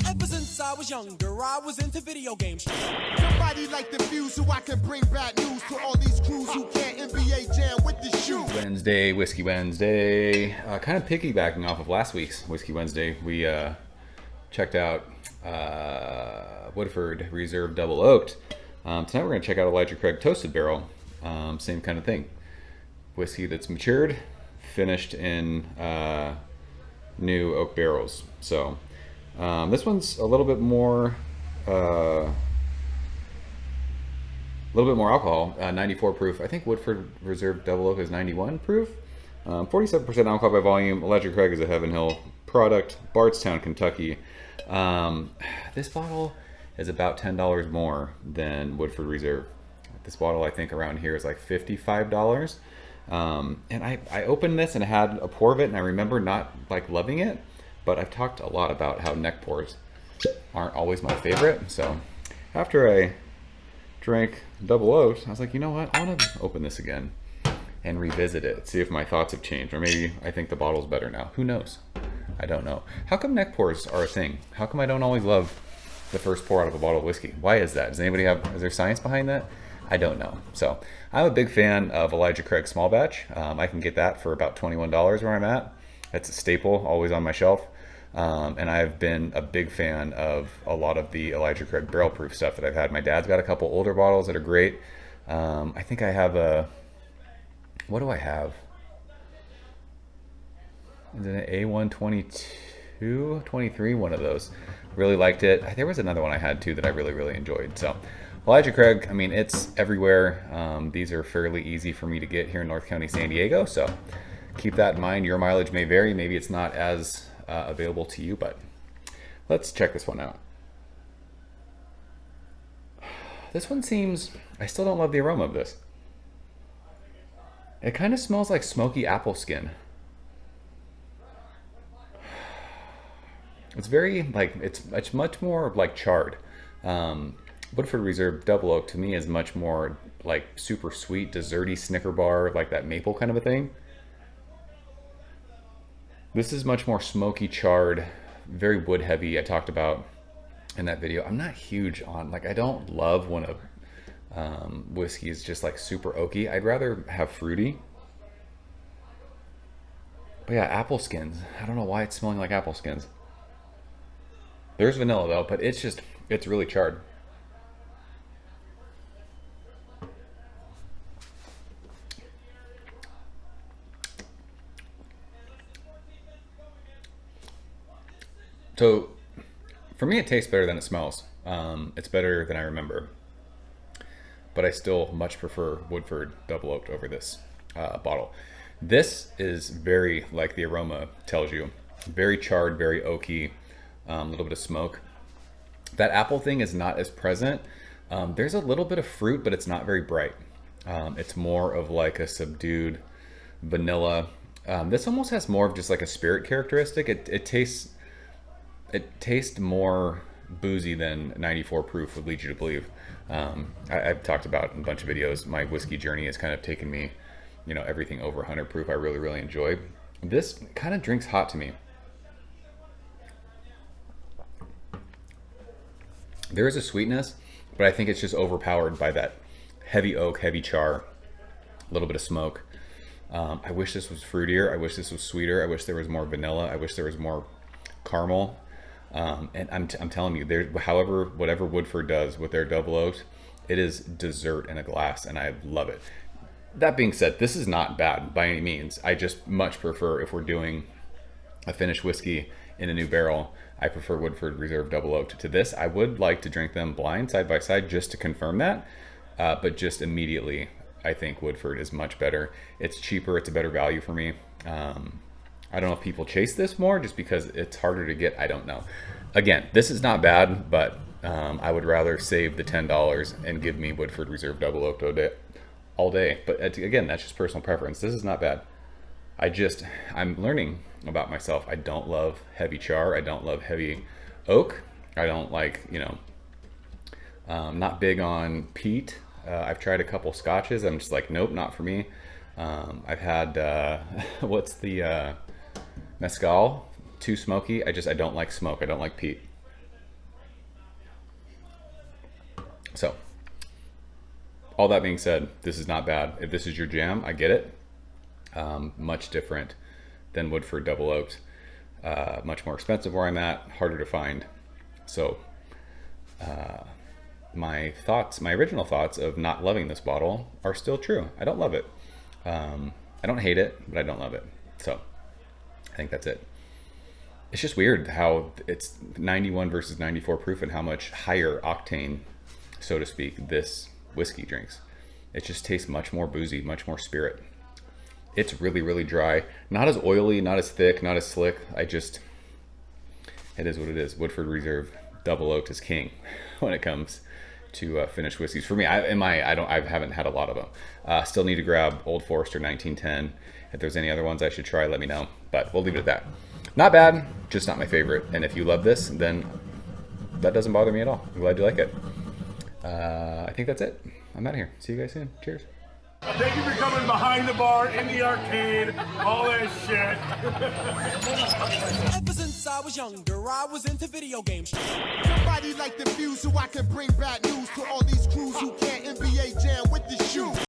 Ever since I was younger, I was into video games. Somebody like the Fuse so I can bring bad news to all these crews who can't NBA jam with the shoe. Wednesday, Whiskey Wednesday. Kind of piggybacking off of last week's Whiskey Wednesday, we checked out Woodford Reserve Double Oaked. Tonight we're going to check out Elijah Craig Toasted Barrel. Same kind of thing. Whiskey that's matured, finished in new oak barrels. So this one's a little bit more alcohol, 94 proof. I think Woodford Reserve Double Oak is 91 proof. 47% alcohol by volume. Elijah Craig is a Heaven Hill product, Bardstown, Kentucky. This bottle is about $10 more than Woodford Reserve. This bottle, I think, around here is like $55. And I opened this and had a pour of it, and I remember not like loving it, but I've talked a lot about how neck pours aren't always my favorite. So after I drank Double Oaked, I was like, you know what? I want to open this again and revisit it, see if my thoughts have changed, or maybe I think the bottle's better now. Who knows? I don't know. How come neck pours are a thing? How come I don't always love the first pour out of a bottle of whiskey? Why is that? Does anybody is there science behind that? I don't know. So I'm a big fan of Elijah Craig Small Batch. I can get that for about $21 where I'm at. That's a staple, always on my shelf. And I've been a big fan of a lot of the Elijah Craig barrel proof stuff that I've had. My dad's got a couple older bottles that are great. I think I have what do I have? Is it an A122, 23, one of those. Really liked it. There was another one I had too that I really, really enjoyed. So Elijah Craig, I mean, it's everywhere. These are fairly easy for me to get here in North County, San Diego. So keep that in mind. Your mileage may vary. Maybe it's not as available to you, but let's check this one out. This one seems, I still don't love the aroma of this. It kind of smells like smoky apple skin. It's very, like, it's much more like charred. Woodford Reserve Double Oak to me is much more like super sweet, desserty Snicker bar, like that maple kind of a thing. This is much more smoky, charred, very wood heavy. I talked about in that video. I'm not huge on, like, I don't love when a whiskey is just like super oaky. I'd rather have fruity. But yeah, apple skins. I don't know why it's smelling like apple skins. There's vanilla though, but it's really charred. So for me, it tastes better than it smells. It's better than I remember, but I still much prefer Woodford Double Oaked over this bottle. This is very, like the aroma tells you, very charred, very oaky, a little bit of smoke. That apple thing is not as present. There's a little bit of fruit, but it's not very bright. It's more of like a subdued vanilla. This almost has more of just like a spirit characteristic. It tastes more boozy than 94 proof would lead you to believe. I've talked about in a bunch of videos, my whiskey journey has kind of taken me, you know, everything over 100 proof I really, really enjoy. This kind of drinks hot to me. There is a sweetness, but I think it's just overpowered by that heavy oak, heavy char, a little bit of smoke. I wish this was fruitier. I wish this was sweeter. I wish there was more vanilla. I wish there was more caramel. And I'm telling you, whatever Woodford does with their Double Oaked, it is dessert in a glass, and I love it. That being said, this is not bad by any means. I just much prefer, if we're doing a finished whiskey in a new barrel, I prefer Woodford Reserve Double Oaked to this. I would like to drink them blind side by side just to confirm that, but just immediately, I think Woodford is much better. It's cheaper. It's a better value for me. I don't know if people chase this more just because it's harder to get. I don't know. Again, this is not bad, but I would rather save the $10 and give me Woodford Reserve Double Oaked all day. But again, that's just personal preference. This is not bad. I'm learning about myself. I don't love heavy char. I don't love heavy oak. I don't like, not big on peat. I've tried a couple scotches. I'm just like, nope, not for me. I've had, what's the mezcal? Too smoky. I don't like smoke. I don't like peat. So, all that being said, this is not bad. If this is your jam, I get it. Much different than Woodford Double Oaked. Much more expensive where I'm at, harder to find. So, my original thoughts of not loving this bottle are still true. I don't love it. I don't hate it, but I don't love it. So, I think that's it. It's just weird how it's 91 versus 94 proof and how much higher octane, so to speak, this whiskey drinks. It just tastes much more boozy, much more spirit. It's really, really dry. Not as oily, not as thick, not as slick. It is what it is. Woodford Reserve Double Oaked is king when it comes to finished whiskeys. For me, I haven't had a lot of them. Still need to grab Old Forester 1910. If there's any other ones I should try, let me know. But we'll leave it at that. Not bad, just not my favorite. And if you love this, then that doesn't bother me at all. I'm glad you like it. I think that's it. I'm out of here. See you guys soon. Cheers. Thank you for coming behind the bar, in the arcade, all that shit. Ever since I was younger, I was into video games. Somebody like the Fuse so I can bring bad news to all these crews who